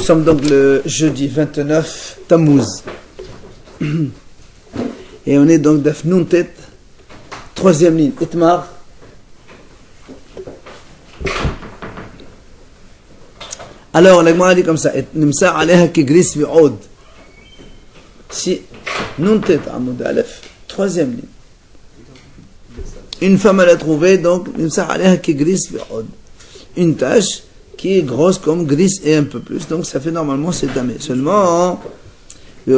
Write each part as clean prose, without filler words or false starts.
sommes donc le jeudi 29 Tammuz. Et on est donc d'Af Nuntet, troisième ligne, Itmar. Alors, la Gemara dit comme ça, Nimsa alayha ki gris vi'od. Si Nuntet Amud Aleph, troisième ligne. Une femme elle a trouvé donc Nimsa alayha ki gris vi'od. Une tache qui est grosse comme gris et un peu plus. Donc ça fait normalement c'est tamé. Seulement, mais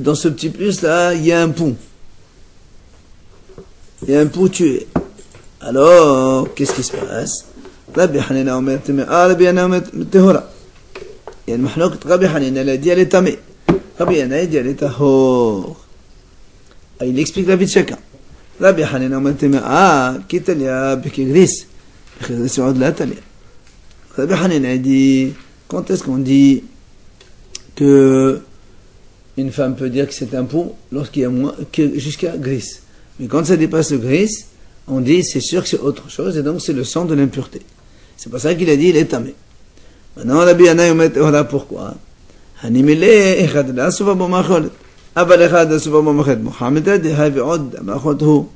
dans ce petit plus là, il y a un pou. Il y a un pou tué. Alors, qu'est-ce qui se passe? Rabbi Hanina omer tamé. Ah, Rabbi Hanina omer tehora. Il y a une mahlouk. Rabbi Hanina elle a dit elle est tamé. Rabbi Hanina elle dit elle est tahor. Il explique la vie de chacun. Rabbi Hanina omer tamé. Ah, kitalia bikigris. Bikigris vi'od la talia. Rabbi Hanina a dit, quand est-ce qu'on dit que une femme peut dire que c'est un pou lorsqu'il y a moins que jusqu'à gris? Mais quand ça dépasse le gris, on dit c'est sûr que c'est autre chose et donc c'est le sang de l'impureté. C'est pour ça qu'il a dit il est tamé. Maintenant Rabbi Hanina omer tehora, pourquoi? Hanimile echad la suva bo macholet. אבל אחד הסובר במחד מוחמד דהי ועוד המאחות הוא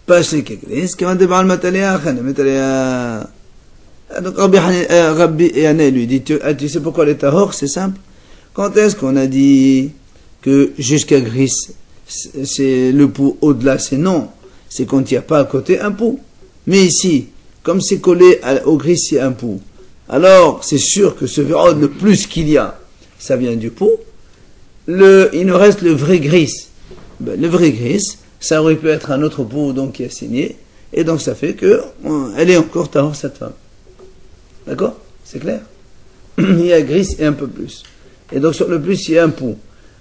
פשטי כגריס כיוון דבעל מטליה חנה מטליה. Donc Rabbi Yana lui dit tu sais pourquoi les tahor? C'est simple. Quand est-ce qu'on a dit que jusqu'à gris c'est le pou, au-delà c'est non, c'est quand il n'y a pas à côté un pou. Mais ici comme c'est collé au gris c'est un pou, alors c'est sûr que ce verrod le plus qu'il y a ça vient du pou. Il nous reste le vrai gris. Ben, le vrai gris, ça aurait pu être un autre pou donc qui a signé, et donc ça fait que elle est encore tahor cette femme. D'accord? C'est clair? Il y a gris et un peu plus. Et donc sur le plus il y a un pou.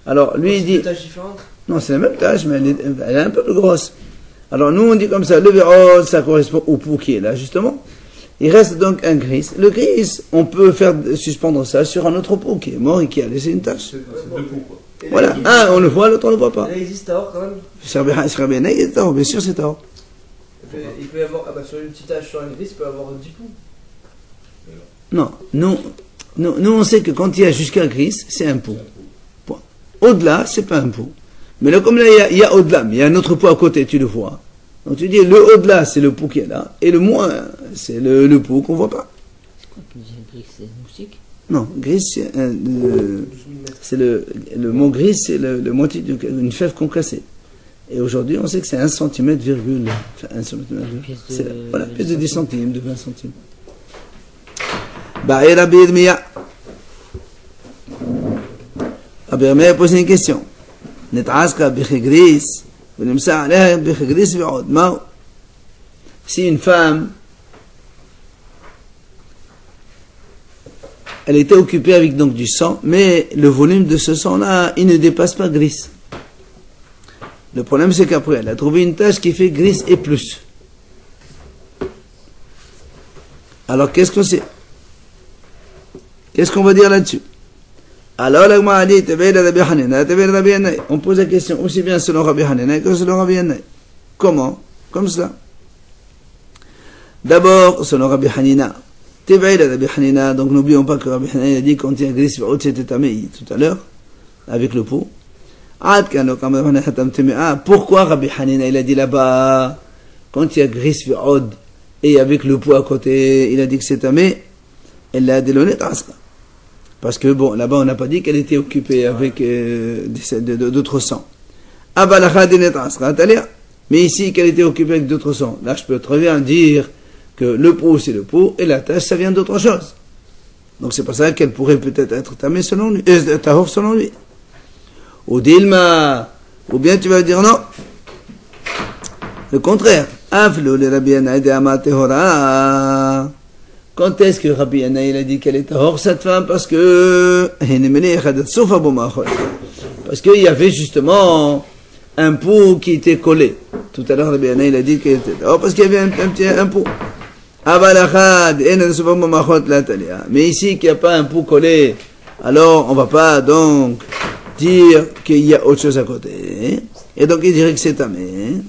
Alors lui il dit. C'est une tâche différente? Non, c'est la même tâche, mais elle est un peu plus grosse. Alors nous on dit comme ça, le verrod ça correspond au pou qui est là justement. Il reste donc un gris. Le gris, on peut faire suspendre ça sur un autre pou qui est mort et qui a laissé une tache. C'est deux poux, quoi. Voilà. Un, on le voit, l'autre, on ne le voit pas. Là, il existe tahor quand même? Il est tahor, bien sûr, c'est tahor. Il peut y avoir, sur une petite tache sur une grise, il peut y avoir 10 poux. Non, nous, on sait que quand il y a jusqu'à gris, c'est un pou. Point. Au-delà, c'est pas un pou. Mais là, comme là, il y a au-delà, mais il y a un autre pou à côté, tu le vois. Donc tu dis, le au-delà, c'est le pou qui est là, et le moins, c'est le pou qu'on voit pas. C'est quoi qui dit gris? C'est moustique? Non, gris, c'est le mot gris, c'est le moitié d'une fève concassée. Et aujourd'hui, on sait que c'est 1 cm, enfin 1 cm. Voilà, pièce de 10 centimes, de 20 centimes. Bah, et Rabbi Yirmiya. Rabbi Yirmiya pose une question. Net'aska bichigris. Si une femme elle était occupée avec donc du sang, mais le volume de ce sang là il ne dépasse pas gris. Le problème c'est qu'après elle a trouvé une tache qui fait gris et plus. Alors qu'est-ce qu'on sait? Qu'est-ce qu'on va dire là-dessus? Alors, on pose la question aussi bien selon Rabbi Hanina que selon Rabbi Yana. Comment? Comme cela. D'abord, selon Rabbi Hanina. Donc n'oublions pas que Rabbi Hanina a dit quand il y a gris, c'était tamé tout à l'heure, avec le pot. Pourquoi Rabbi Hanina il a dit là-bas, quand il y a gris, et avec le pot à côté, il a dit que c'est tamé, elle l'a délonné tasqa. Parce que bon, là-bas on n'a pas dit qu'elle était occupée avec d'autres sangs. Mais ici qu'elle était occupée avec d'autres sangs. Là je peux très bien dire que le pot c'est le pot et la tache ça vient d'autre chose. Donc c'est pour ça qu'elle pourrait peut-être être tamée selon lui, tahor selon lui. Ou dilma, ou bien tu vas dire non. Le contraire. Quand est-ce que Rabbi Yana il a dit qu'elle était hors cette femme? Parce que qu'il y avait justement un pou qui était collé. Tout à l'heure Rabbi Yana il a dit qu'elle était hors parce qu'il y avait un pou. Mais ici qu'il n'y a pas un pou collé, alors on ne va pas donc dire qu'il y a autre chose à côté. Et donc il dirait que c'est tamé.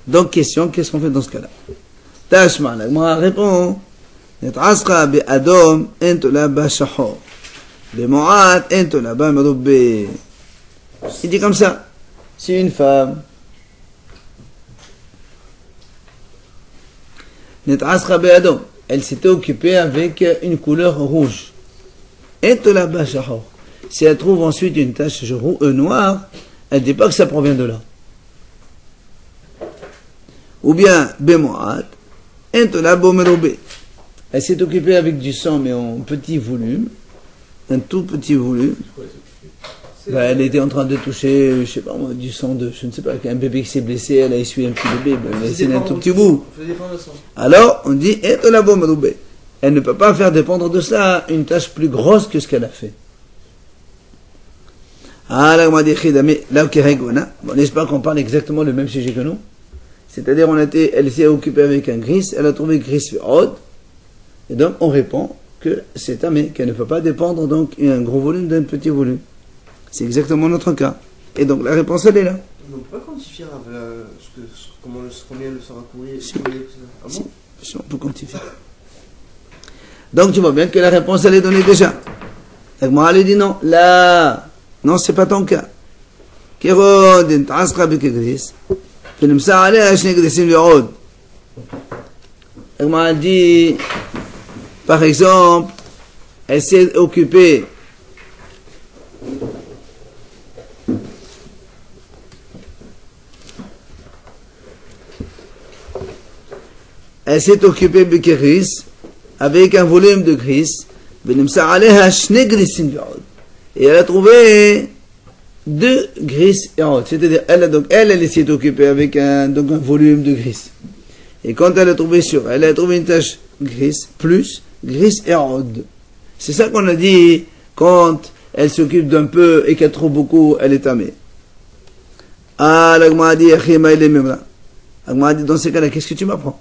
Donc question, qu'est-ce qu'on fait dans ce cas-là? תשמע, לגמרא רépond, נתעסקה באדום, אין תולה בה שחור. במועט, אין תולה בה מרובה. Il dit comme ça, si une femme נתעסקה באדום, elle s'était occupée avec une couleur rouge. אין תולה בה שחור. Si elle trouve ensuite une tache noire, elle ne dit pas que ça provient de là. Ou bien, במועט, אין תולה בו מרובה. Elle s'est occupée avec du sang, mais en petit volume, un tout petit volume. Ben, elle était en train de toucher, je sais pas moi, du sang de, je ne sais pas, un bébé qui s'est blessé, elle a essuyé un petit bébé, ben, elle a essayé un tout petit bout. Alors, on dit, elle ne peut pas faire dépendre de ça une tâche plus grosse que ce qu'elle a fait. Ah, là, on m'a dit, bon, n'est-ce pas qu'on parle exactement le même sujet que nous? C'est-à-dire, elle s'est occupée avec un gris, elle a trouvé gris haute, et donc on répond que c'est tamé, qu'elle ne peut pas dépendre donc un gros volume d'un petit volume. C'est exactement notre cas. Et donc la réponse elle est là. On ne peut pas quantifier combien le sera courrier. Si. Ah bon? Si on peut quantifier. Donc tu vois bien que la réponse elle est donnée déjà. Donc moi elle dit non, là, non c'est pas ton cas. Kirod intasra bikegris. Filmsa alea shne grisim li'od. Donc moi elle dit, par exemple, elle s'est occupée bikegris avec un volume de gris. Et elle a trouvé 2 gris et haute. C'est-à-dire, elle s'est occupée avec un volume de gris. Et quand elle a trouvé sur elle, a trouvé une tache gris, plus gris et haute. C'est ça qu'on a dit quand elle s'occupe d'un peu et qu'elle trouve beaucoup, elle est tamée. Ah, l'agma a dit, l'agma a dit, dans ces cas-là, qu'est-ce que tu m'apprends?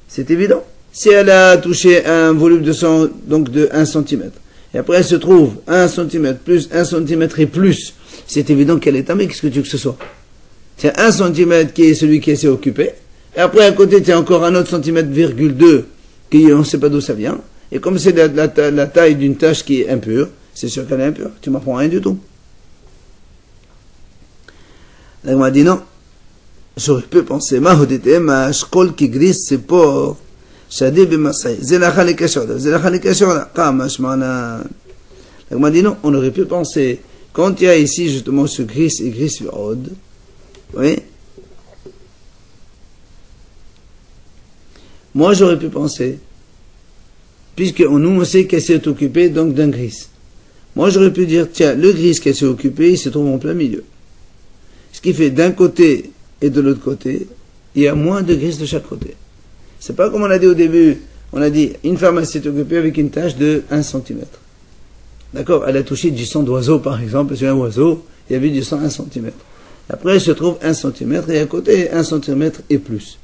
C'est évident. Si elle a touché un volume de sang, donc de 1 cm, et après elle se trouve 1 cm plus 1 cm et plus, c'est évident qu'elle est tamée, qu'est-ce que tu veux que ce soit? C'est 1 cm qui est celui qui s'est occupé, et après à côté tu as encore un autre centimètre, virgule 2, qui on ne sait pas d'où ça vient, et comme c'est la taille d'une tache qui est impure, c'est sûr qu'elle est impure, tu m'apprends rien du tout. Là, on m'a dit non. J'aurais pu penser, ma shkol qui glisse ses pores, shadi bimasai, zelacha le kashoda, kamash mana. On m'a dit non, on aurait pu penser, quand il y a ici justement ce gris et gris virode, oui, moi j'aurais pu penser, puisque nous on sait qu'elle s'est occupée donc d'un gris. Moi j'aurais pu dire, tiens, le gris qu'elle s'est occupée, il se trouve en plein milieu. Ce qui fait d'un côté et de l'autre côté, il y a moins de gris de chaque côté. C'est pas comme on a dit au début, on a dit, une femme s'est occupée avec une tache de 1 cm. D'accord? Elle a touché du sang d'oiseau par exemple, sur un oiseau, il y avait du sang 1 cm. Après, il se trouve 1 cm et à côté 1 cm et plus.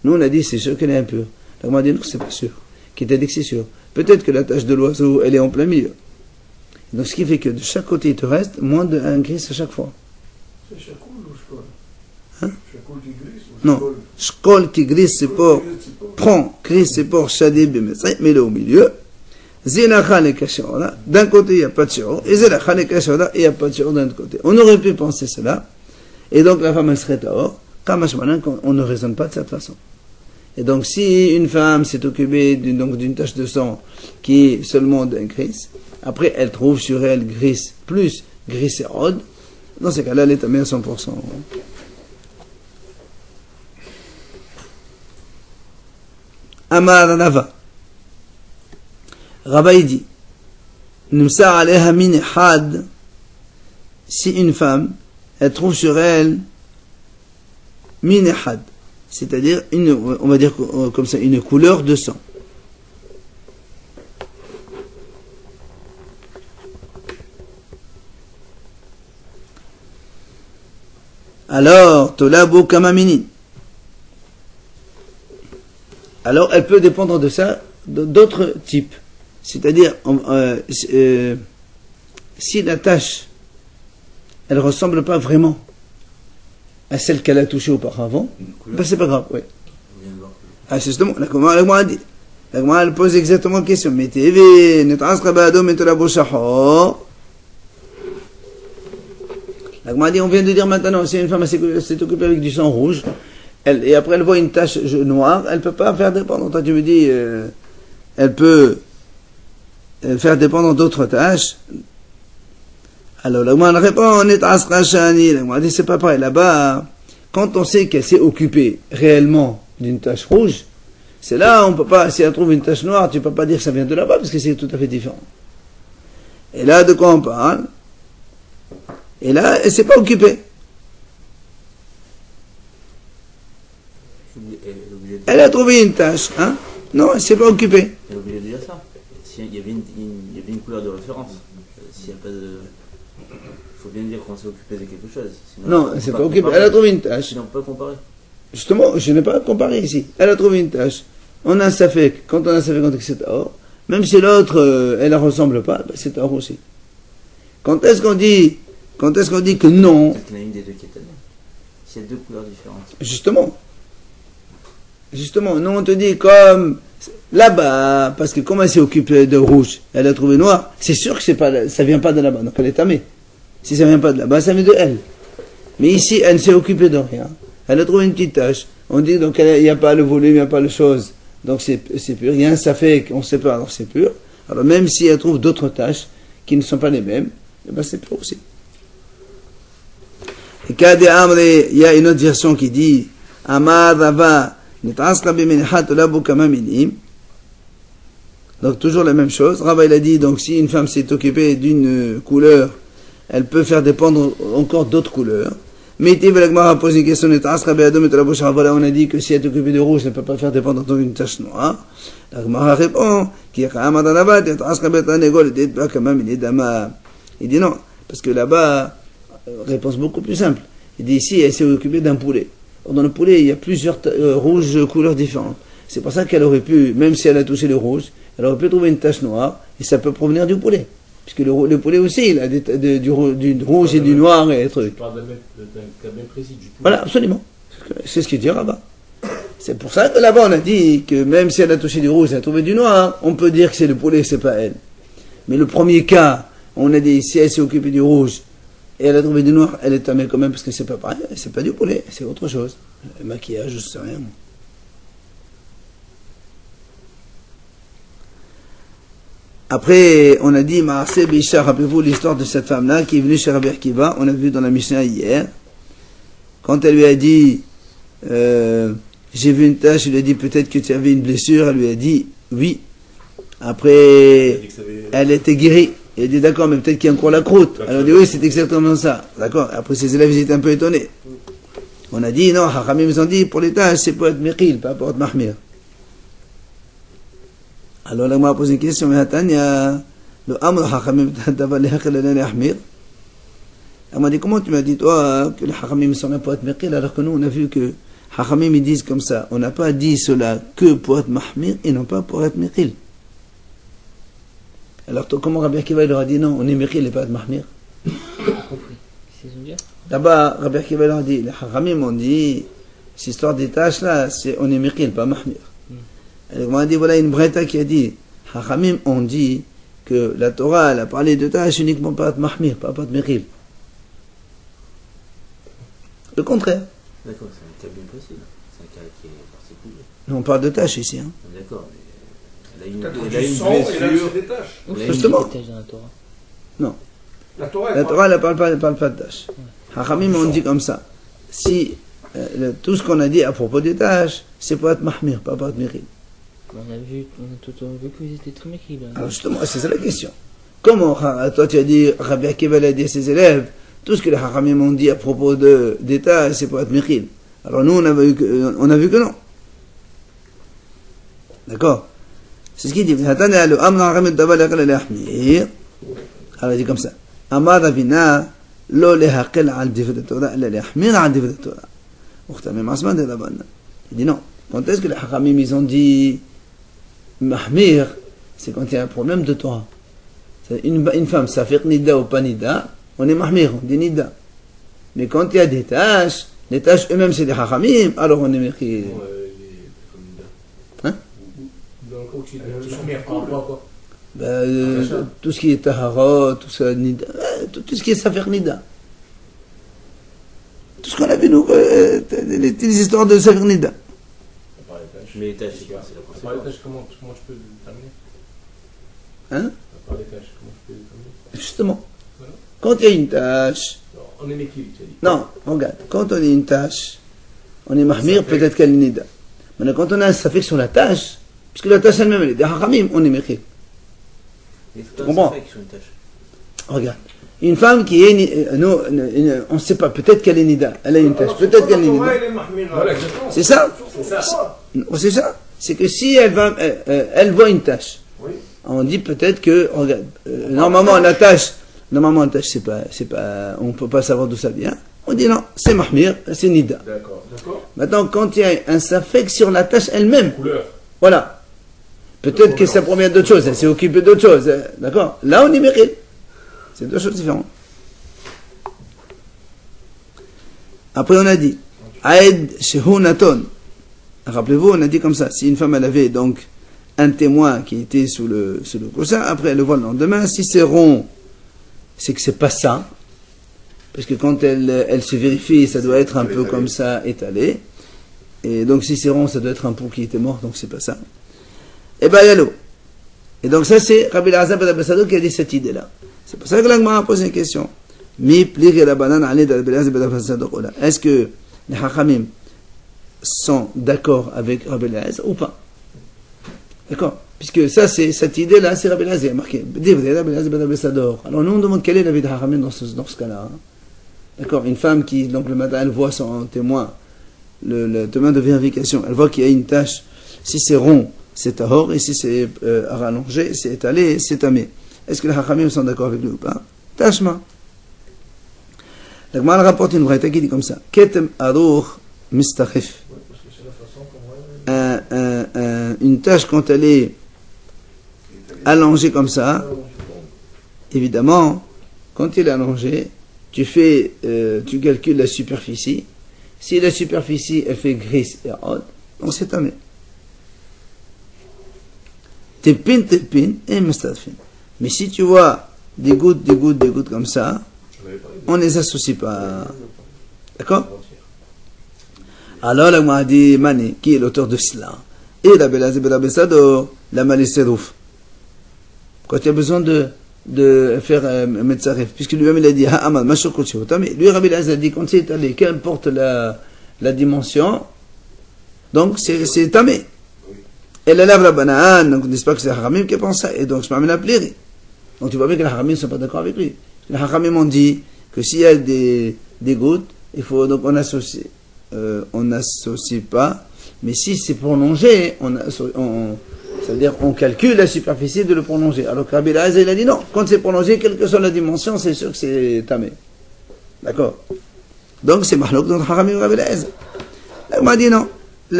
Nous on a dit, c'est sûr qu'elle est impure. Donc on a dit, non, c'est pas sûr. Qui t'a dit que c'est sûr? Peut-être que la tache de l'oiseau, elle est en plein milieu. Donc ce qui fait que de chaque côté, il te reste moins d'un gris à chaque fois. C'est chakoul ou shkol? Hein? Chakoul qui glisse ou Non. Shkol qui glisse, c'est pour, prend, glisse, c'est pour shadib bimetsai, mets-le au milieu. Zinacha le kashora, d'un côté il n'y a pas de shiro, et zinacha le kashora, il n'y a pas de shiro d'un autre côté. On aurait pu penser cela, et donc la femme elle serait dehors, kamash manan, on ne raisonne pas de cette façon. Et donc si une femme s'est occupée d'une tache de sang qui est seulement d'un gris, après elle trouve sur elle gris plus gris et rode, dans ces cas-là, elle est tamée à 100%. Amar Rava. Rava il dit, Numsa alayha min had, si une femme, elle trouve sur elle min had, c'est-à-dire on va dire comme ça, une couleur de sang. Alors, tolabu kamaminin. Alors, elle peut dépendre de ça, d'autres types. C'est-à-dire, si la tache, elle ne ressemble pas vraiment à celle qu'elle a touchée auparavant, ben c'est pas grave, oui. Ah, c'est justement, la Gemara a dit. La Gemara elle pose exactement la question. Mais TV, Netrasra Bado, Metrabo Shahor. La Gemara dit, on vient de dire maintenant, si une femme s'est occupée avec du sang rouge, et après elle voit une tache noire, elle ne peut pas faire dépendre. Toi tu me dis, elle peut faire dépendre d'autres tâches. Alors la Gemara répond, Netrasra Shani. La Gemara dit, c'est pas pareil. Là-bas, quand on sait qu'elle s'est occupée réellement d'une tache rouge, c'est là, on peut pas, si elle trouve une tache noire, tu peux pas dire que ça vient de là-bas, parce que c'est tout à fait différent. Et là, de quoi on parle? Et là, elle s'est pas occupée. Elle a trouvé une tache, hein? Non, elle s'est pas occupée. Elle est obligée de dire ça. S'il y avait une couleur de référence, s'il n'y a pas de... Il faut bien dire qu'on s'est occupé de quelque chose. Sinon, Non, elle s'est pas occupée. Elle a trouvé une tache. Sinon, on peut comparer. Justement, je n'ai pas comparé ici. Elle a trouvé une tache. On a un safek. Quand on a un safek, on dit que c'est or. Même si l'autre, elle ne ressemble pas, ben c'est or aussi. Quand est-ce qu'on dit que non? Peut-être qu'il y en a une des deux qui est tellement. S'il y a deux couleurs différentes. Justement, nous on te dit comme là-bas, parce que comme elle s'est occupée de rouge, elle a trouvé noir, c'est sûr que ça vient pas de là-bas, donc elle est tamée. Si ça vient pas de là-bas, ça vient de elle. Mais ici, elle ne s'est occupée de rien. Elle a trouvé une petite tache. On dit donc il n'y a pas le volume, il n'y a pas le chose. Donc c'est pur. Il y a un safek, on ne sait pas, alors c'est pur. Alors même si elle trouve d'autres taches qui ne sont pas les mêmes, eh ben c'est pur aussi. Et Kade Amri, il y a une autre version qui dit Amar Rava Nitasra Bimenichat Olabu Kamaminim. Donc toujours la même chose. Rava il a dit donc si une femme s'est occupée d'une couleur, elle peut faire dépendre encore d'autres couleurs. Mais la Gemara a posé une question, on a dit que si elle est occupée de rouge, elle ne peut pas faire dépendre d'une tache noire. La Gemara répond, il dit non, parce que là-bas, réponse beaucoup plus simple. Il dit ici, elle s'est occupée d'un poulet. Dans le poulet, il y a plusieurs rouges couleurs différentes. C'est pour ça qu'elle aurait pu, même si elle a touché le rouge, elle aurait pu trouver une tache noire, et ça peut provenir du poulet. Puisque le poulet aussi, il a du rouge et du noir et des trucs. Tu parles d'un cas bien précis du poulet. Voilà, absolument. C'est ce qu'il dit là-bas. C'est pour ça que là-bas on a dit que même si elle a touché du rouge, elle a trouvé du noir, on peut dire que c'est le poulet, c'est pas elle. Mais le premier cas, on a dit si elle s'est occupée du rouge et elle a trouvé du noir, elle est tamée quand même parce que c'est pas pareil, c'est pas du poulet, c'est autre chose. Le maquillage, je sais rien. Après, on a dit, Maaseh Bisha, rappelez-vous l'histoire de cette femme-là qui est venue chez Rabbi Akiva, on a vu dans la Mishnah hier, quand elle lui a dit, j'ai vu une tache, il lui a dit, peut-être que tu avais une blessure, elle lui a dit, oui. Après, elle était guérie. Il a dit, d'accord, mais peut-être qu'il y a encore la croûte. Elle a dit, oui, c'est exactement ça. D'accord. Après, ses élèves, ils étaient un peu étonnés. On a dit, non, Hachamim, ils ont dit, pour les taches, c'est pour être Mekhil, pas pour être Mahmir. Alors là, on m'a posé une question, mais Hatania, le Amr Hachamim, elle m'a dit, comment tu m'as dit, toi, que les Hachamim sont là pour être Mekhil, alors que nous, on a vu que Hachamim, ils disent comme ça. On n'a pas dit cela que pour être Mahmir et non pas pour être Mekhil. Alors, comment Rabbi Akiva leur a dit non, on est Mekhil et pas être Mahmir? Là-bas, Rabbi Akiva leur a dit, les Hachamim ont dit, cette histoire des tâches là, c'est on est Mekhil, pas Mahmir. Alors, on a dit, voilà une breta qui a dit, Hachamim ont dit que la Torah, elle a parlé de tâches uniquement pas être Mahmir, pas être Mekhil. Le contraire. D'accord, c'est un cas bien possible. C'est un cas qui est particulier. Nous, on parle de tâches ici. Hein. D'accord, mais elle a Peut-être une du sang et là, blessure. c'est des taches. Justement. La Torah, La Torah, elle ne parle pas de tâches. Hachamim, on dit comme ça. Si tout ce qu'on a dit à propos des tâches, c'est pour être Mahmir, pas pour être Mekhil. On a vu que vous étiez très Mekhil. Alors justement, c'est ça la question. Comment, toi tu as dit, Rabbi Akiva a dit à ses élèves, tout ce que les Hachamim ont dit à propos des tâches, c'est pour être Mekhil. Alors nous, on a vu que non. D'accord? C'est ce qu'il dit. Alors il dit comme ça. Amar Ravina, lo lehaqel al divrei Torah, la lehmir al divrei Torah. Il dit non. Quand est-ce que les Hachamim ils ont dit Mahmir, c'est quand il y a un problème de Torah. Une femme, ça fait nida ou pas nida, on est Mahmir, on dit nida. Mais quand il y a des tâches, les tâches eux-mêmes c'est des Hachamim, alors on est Mekhil. Dans le cas où tu es par rapport à quoi? Tout ce qui est tahara, tout ça, nida, tout ce qui est safer nida. Tout ce qu'on a vu, nous, les histoires de safer nida. Mais les tâches, c'est quoi? C'est la Par les procédure. tâches, comment je peux le terminer? Hein? Par les tâches, comment je peux le terminer? Justement. Quand il y a une tâche, Non, on est équilibre, tu as dit. non, regarde, quand on a une tâche, on est mahmir, peut-être qu'elle est nida. Maintenant, quand on a un safek sur la tâche, puisque la tâche elle-même, elle est des haramim, on est mechil. Mais tout Comprends. un sur une tâche. Regarde, une femme qui est, on ne sait pas, peut-être qu'elle est nida, elle a une tâche, peut-être qu'elle est nida. Voilà, exactement. C'est ça? C'est ça. C'est ça. C'est que si elle voit une tâche, Oui. on dit peut-être que, regarde, normalement la tâche, c'est pas, on peut pas savoir d'où ça vient. On dit non, c'est mahmir, c'est nida. D'accord. Maintenant, quand il y a un safek sur la tâche elle-même, Couleur. voilà. Peut-être que ça provient d'autre chose, elle s'est occupée d'autre chose, d'accord? Là, on est méril. C'est deux choses différentes. Après, on a dit, Aed Shehunaton. Rappelez-vous, on a dit comme ça, si une femme, elle avait donc un témoin qui était sous le coussin, après elle le voit le lendemain, si c'est rond, c'est que c'est pas ça. Parce que quand elle se vérifie, ça doit être un peu comme ça, étalé. Et donc, si c'est rond, ça doit être un pot qui était mort, donc c'est pas ça. Et ben, il y a l'eau. Et donc, ça, c'est Rabbi Elazar ben Abbasador qui a dit cette idée-là. C'est pour ça que l'Agma a posé une question. Est-ce que les Hachamim sont d'accord avec Rabbi Elazar ou pas? D'accord? Puisque ça, c'est cette idée-là, c'est Rabbi Elazar, marqué. Alors, nous, on demande quel est l'avis de Hachamim dans ce cas-là. Hein? D'accord? Une femme qui, donc, le matin, elle voit son témoin, le témoin de vérification, elle voit qu'il y a une tache. Si c'est rond, c'est tahor, et si c'est rallongé, c'est étalé, c'est tamé. Est-ce que les Hachamim sont d'accord avec lui ou pas? Tashma. La Gemara rapporte une vraie qui dit comme ça. Ketem arour mistachif. Une tâche, quand elle est allongée comme ça, évidemment, quand elle est allongée, tu calcules la superficie. Si la superficie, elle fait gris et haute, donc c'est tamé. Tepin et mustadfin. Mais si tu vois des gouttes comme ça, on ne les associe pas. D'accord? Alors, la Gemara dit, Mané, qui est l'auteur de cela? Et la Belazé ben Abbasador, la Maliserouf. Quand il y a besoin de faire Metzaref, puisque lui-même il a dit, Ha'amal, Mashokot Shehotam, lui, Rabbi Elazar a dit, quand c'est allé, qu'importe la dimension, donc c'est tamé. Et la lave la banane, donc n'est-ce pas que c'est Haramim qui pense ça, et donc je m'amène à plairer. Donc tu vois bien que les Haramim ne sont pas d'accord avec lui. Les Haramim ont dit que s'il y a des gouttes, il faut donc on n'associe pas, mais si c'est prolongé, ça veut dire on calcule la superficie de le prolonger. Alors que Rabbi Elazar il a dit non, quand c'est prolongé, quelle que soit la dimension, c'est sûr que c'est tamé. D'accord? Donc c'est Mahlouk dans Haramim Rabbi Elazar. Là on m'a dit non. Je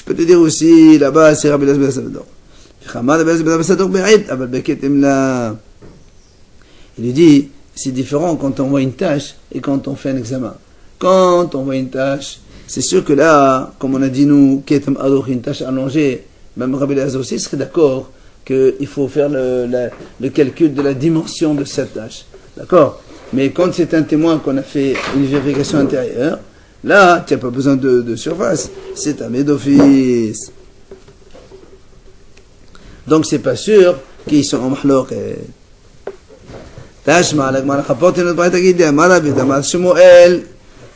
peux te dire aussi, là-bas, c'est Rabbi Elazar ben Abbasador. Il lui dit, c'est différent quand on voit une tâche et quand on fait un examen. Quand on voit une tâche, c'est sûr que là, comme on a dit nous, une tâche allongée, même Rabbi Elazar aussi serait d'accord qu'il faut faire le calcul de la dimension de cette tâche. D'accord? Mais quand c'est un témoin qu'on a fait une vérification intérieure, là, tu n'as pas besoin de surface. C'est un d'office. Donc, c'est pas sûr qu'ils sont en mahlok. Tashma, la Gemara rapporte notre braïta qui dit, Shmuel,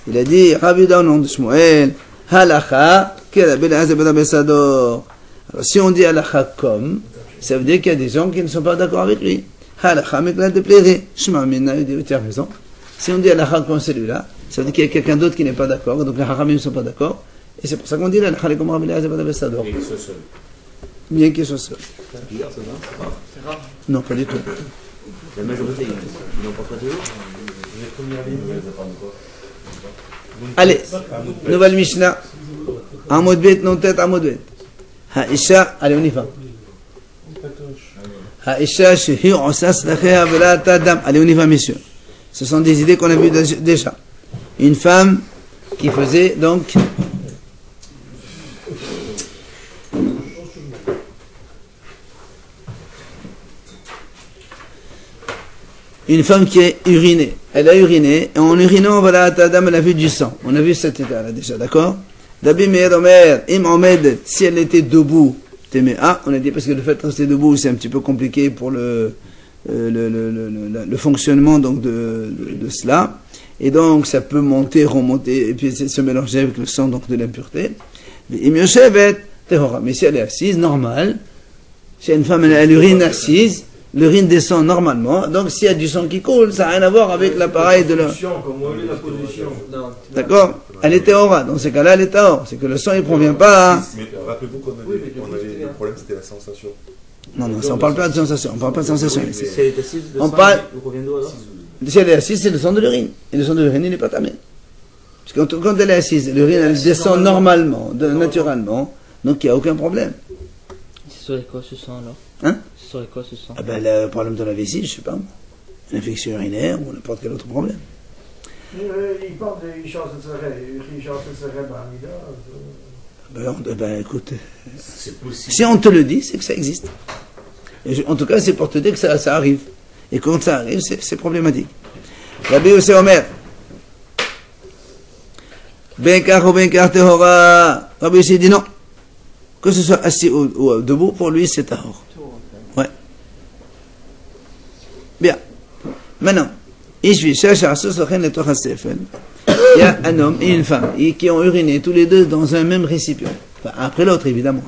il a dit, Rabbi au nom de Shmuel, Halacha, Rabbi Elazar ben Abbasador. Alors, si on dit Halacha comme, ça veut dire qu'il y a des gens qui ne sont pas d'accord avec lui. Halacha, mais là, de plairait. Shema, Mina, il dit, tu as raison. Si on dit Halacha comme celui-là, ça veut dire qu'il y a quelqu'un d'autre qui n'est pas d'accord, donc les Haramim ne sont pas d'accord, et c'est pour ça qu'on dit là, le comme Rabbi Elazar ben Abbasador. Et il soit seul. Bien qu'il soit seul. C'est bizarre, ça, non? C'est rare. Non, pas du tout. La majorité, ils n'ont pas prêté l'eau. Allez, nouvelle Mishnah. Amod Bet, non tête, Amod Bet. Haïcha, allez, on y va. Haïcha, shehi, osas, lachea, vela, tadam. Allez, on y va, messieurs. Ce sont des idées qu'on a vues déjà. Une femme qui faisait donc une femme qui est urinée. Elle a uriné, et en urinant, voilà, Tadam, elle a vu du sang. On a vu cet état-là déjà, d'accord? Dabi Meir Omer, Im Omed, si elle était debout, Téméa, on a dit parce que le fait de rester debout, c'est un petit peu compliqué pour le fonctionnement donc de cela. Et donc, ça peut monter, remonter, et puis se mélanger avec le sang donc de l'impureté. Im Yoshevet, Tehora. Mais si elle est assise, normal. Si une femme, elle urine assise, l'urine descend normalement. Donc, s'il y a du sang qui coule, ça n'a rien à voir avec l'appareil de la... D'accord? Elle est Tehora. Dans ces cas-là, elle est Tahor. C'est que le sang, il ne provient pas... Hein. Mais rappelez-vous qu'on avait le problème, c'était la sensation. Non, ça, on ne parle pas de sensation. On parle pas de sensation. Si elle est assise, le On sang, parle... il provient d'où alors? Si elle est assise, c'est le sang de l'urine. Et le sang de l'urine, il n'est pas tamé. Parce que quand elle est assise, l'urine, elle descend normalement, naturellement. Donc, il n'y a aucun problème. Ce serait quoi ce sang alors? Hein? Ce serait quoi ce sang? Ah ben, le problème de la vessie, je sais pas, une infection urinaire ou n'importe quel autre problème. Il parle de chance de Ben, écoute, C'est possible. si on te le dit, c'est que ça existe. Et en tout cas, c'est pour te dire que ça arrive. Et quand ça arrive, c'est problématique. Rabbi Yosef Omer. Ben car ou ben car tehora. Rabbi Yosef dit non. Que ce soit assis ou debout, pour lui, c'est tahor. Ouais. Bien. Maintenant, il y a un homme et une femme qui ont uriné tous les deux dans un même récipient. Enfin, après l'autre, évidemment.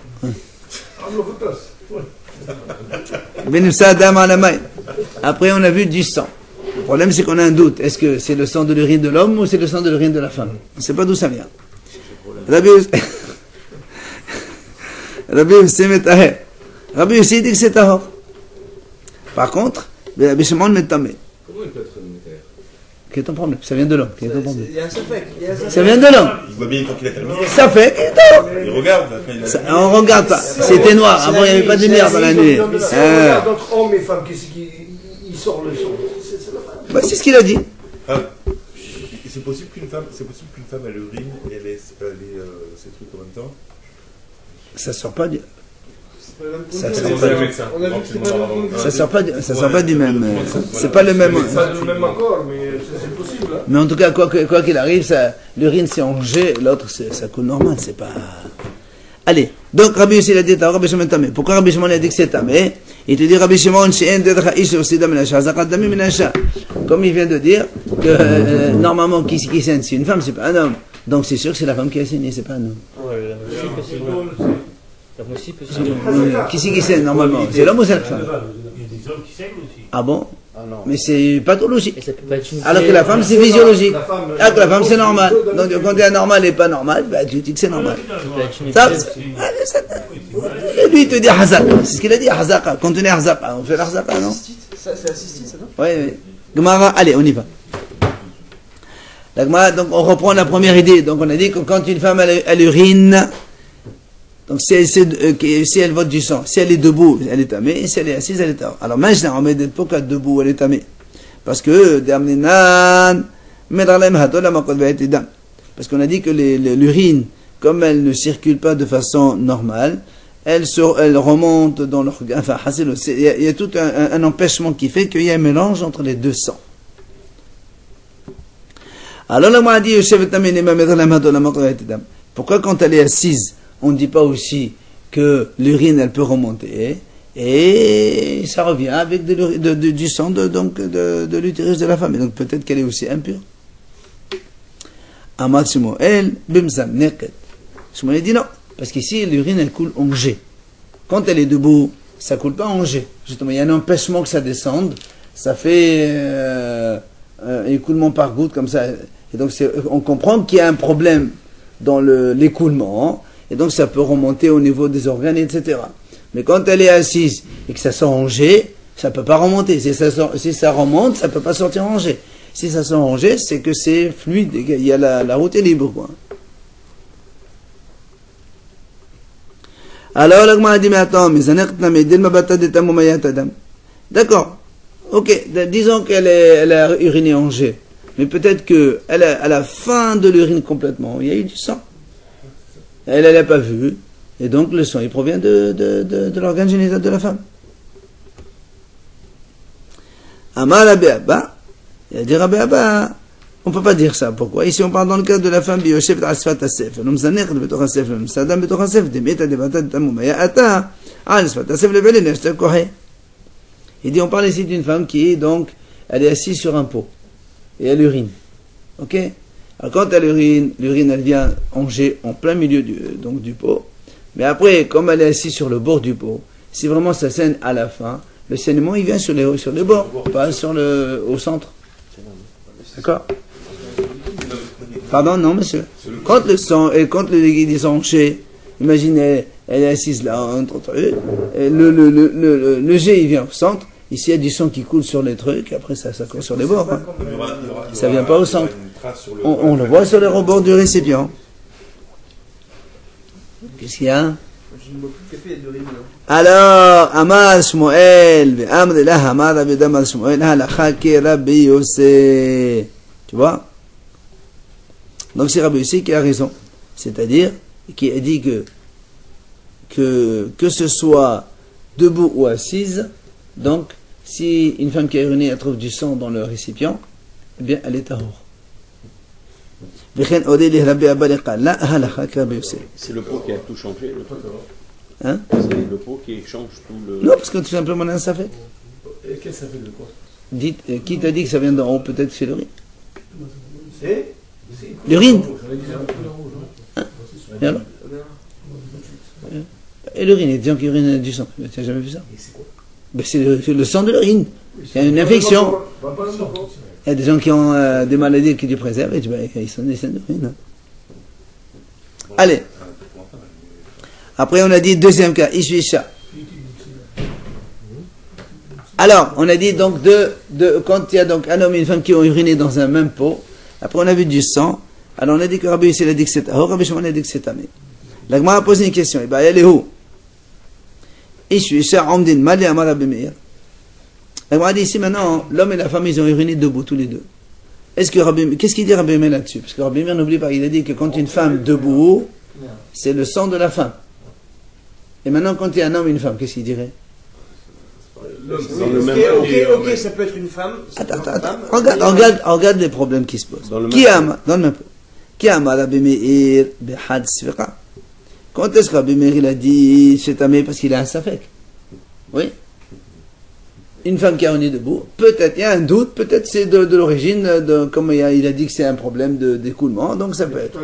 Après, on a vu du sang. Le problème, c'est qu'on a un doute. Est-ce que c'est le sang de l'urine de l'homme ou c'est le sang de l'urine de la femme? On ne sait pas d'où ça vient. Rabbi aussi dit que c'est tahor. Par contre, Rabbi Shimon met tamé. Comment il peut être métaire? Quel est ton problème? Ça vient de l'homme. Quel est ton problème? Il y a un safek. Ça vient de l'homme. Il voit bien quand il a terminé. Ça fait qu'il est tahor. Il regarde. Quand il a terminé. On ne regarde pas. C'était noir. Avant, il n'y avait pas de lumière dans la nuit. Regarde entre hommes et femmes, qu'est-ce qui sort le son? C'est la femme. Bah, c'est ce qu'il a dit. C'est possible qu'une femme, elle urine et elle ait ces trucs en même temps. Ça sort pas du. Ça On sort a pas vu du. que c'est Ça sort pas du même. C'est pas le même. C'est pas le même accord, mais c'est possible. Hein. Mais en tout cas, quoi qu'il arrive, l'urine c'est en jet, l'autre ça coule normal, c'est pas. Allez, donc Rabbi Yossi l'a dit, Rabbi Shimon tamé. Pourquoi Rabbi Shimon a dit que c'est tamé? Il te dit Rabbi Shimon, comme il vient de dire que normalement qui saigne, c'est une femme, c'est pas un homme. Donc c'est sûr que c'est la femme qui a saigné, c'est pas un homme. Qui c'est qui saigne normalement? C'est l'homme ou c'est la femme? Il y a des hommes qui saignent aussi. Ah bon? Mais c'est pathologique. Et ça peut pas être une Alors que la femme c'est physiologique. La femme, Alors que la femme c'est normal. Donc quand tu es anormal et pas normal, bah, tu dis que c'est normal. Ça, et lui il te dit Hazaka. C'est ce qu'il a dit, Hazaka. Quand on est Hazaka, on fait l'Hazaka, non? Ça, c'est assisté, ça, non? Oui. Gemara, allez, on y va. La Gemara, donc on reprend la première idée. Donc on a dit que quand une femme elle urine, donc si elle vote du sang, si elle est debout, elle est tamée, et si elle est assise, elle est tahor. Alors maintenant, on met des pourquoi debout, elle est tamée. Parce que parce qu'on a dit que l'urine, comme elle ne circule pas de façon normale, elle remonte dans l'organe. Enfin, il y a tout un empêchement qui fait qu'il y a un mélange entre les deux sangs. Alors là, on a dit, pourquoi quand elle est assise, on ne dit pas aussi que l'urine, elle peut remonter, et ça revient avec du sang de l'utérus de la femme. Et donc peut-être qu'elle est aussi impure. Amad Shmuel, Bimzam, Neket. Shmuel dit non, parce qu'ici, l'urine, elle coule en jet. Quand elle est debout, ça ne coule pas en jet. Justement, il y a un empêchement que ça descende. Ça fait un écoulement par goutte, comme ça. Et donc, on comprend qu'il y a un problème dans l'écoulement. Et donc, ça peut remonter au niveau des organes, etc. Mais quand elle est assise et que ça sort en jet, ça ne peut pas remonter. Si ça remonte, ça ne peut pas sortir en jet. Si ça sort en jet, c'est que c'est fluide. Il y a la route est libre, quoi. Alors, l'agma a dit, mais attends, d'accord. Ok, disons qu'elle a uriné en jet. Mais peut-être qu'à la fin de l'urine complètement, il y a eu du sang. Elle n'a pas vu. Et donc, le sang, il provient de l'organe génital de la femme. Amar Rabbi Abba, il a dit Rabbi Abba, on ne peut pas dire ça. Pourquoi? Ici, on parle dans le cas de la femme Biyoshev Asfat Asef. Nous Zanech Betoch Asef, nous Sadam Betoch Asef, Demeta Devata Tamumaya Ata, Asfat Asef le Belin, Neshta Kohe. Il dit, on parle ici d'une femme qui est donc, elle est assise sur un pot. Et elle urine. Ok? Alors quand elle urine, l'urine elle vient onger en plein milieu du pot. Mais après, comme elle est assise sur le bord du pot, si vraiment ça saigne à la fin, le saignement il vient sur les bords, pas au centre. D'accord? Pardon, non monsieur. Quand le sang et quand le liquide est enché, imaginez, elle est assise là entre eux, le jet il vient au centre. Ici, il y a du sang qui coule sur les trucs, après ça coule sur les bords. Hein. Ça ne vient pas au centre. On le voit sur les rebords du récipient. Qu'est-ce qu'il y a? Alors, Amar Shmuel, Amrillah Amar Rabbi Damar Shmuel, Halakha ki Rabbi Yossé. Tu vois? Donc c'est Rabbi Yossé qui a raison. C'est-à-dire, qui a dit que ce soit debout ou assise, donc, si une femme qui a uriné, elle trouve du sang dans le récipient, eh bien, elle est tahor. C'est le pot qui a tout changé, le pot. Hein? C'est le pot qui change tout le... Non, parce que tout simplement, on a un safek. Et quel ça fait de quoi? Qui t'a dit que ça vient d'en haut? Peut-être que c'est l'urine. C'est L'urine. Hein? Et alors? Et l'urine, il y a des gens qui urinent du sang. Tu n'as jamais vu ça? Ben c'est le sang de l'urine. Il y a une infection. Il y a des gens qui ont des maladies qui du préservent et ils sont des saints d'urine. Hein. Allez. Après, on a dit deuxième cas, Ishvisha. Alors, on a dit donc quand il y a donc un homme et une femme qui ont uriné dans un même pot, après on a vu du sang, alors on a dit que Rabbi Yossi a dit que c'est tahor, Rabbi Shimon a dit que c'est tamé. La Gemara a posé une question, et bien elle est où? Ishvisha Omdin Mali Amar Rabbi Meir. La Gemara dit ici maintenant, l'homme et la femme ils ont uriné debout tous les deux. Qu'est-ce qu'il dit Rabbi Meir là-dessus? Parce que Rabbi Meir n'oublie pas, il a dit que quand une femme debout, c'est le sang de la femme. Et maintenant, quand il y a un homme et une femme, qu'est-ce qu'il dirait? Ok, ça peut être une femme. Attends. Regarde les problèmes qui se posent. Dans le même pot. Qui a Rabbi Meir behad sfiqa? Quand est-ce que Rabbi Meir il a dit c'est tamé parce qu'il a un safek? Oui. Une femme qui a uriné debout, peut-être, il y a un doute, peut-être c'est de l'origine, comme il a dit que c'est un problème d'écoulement, donc ça peut être.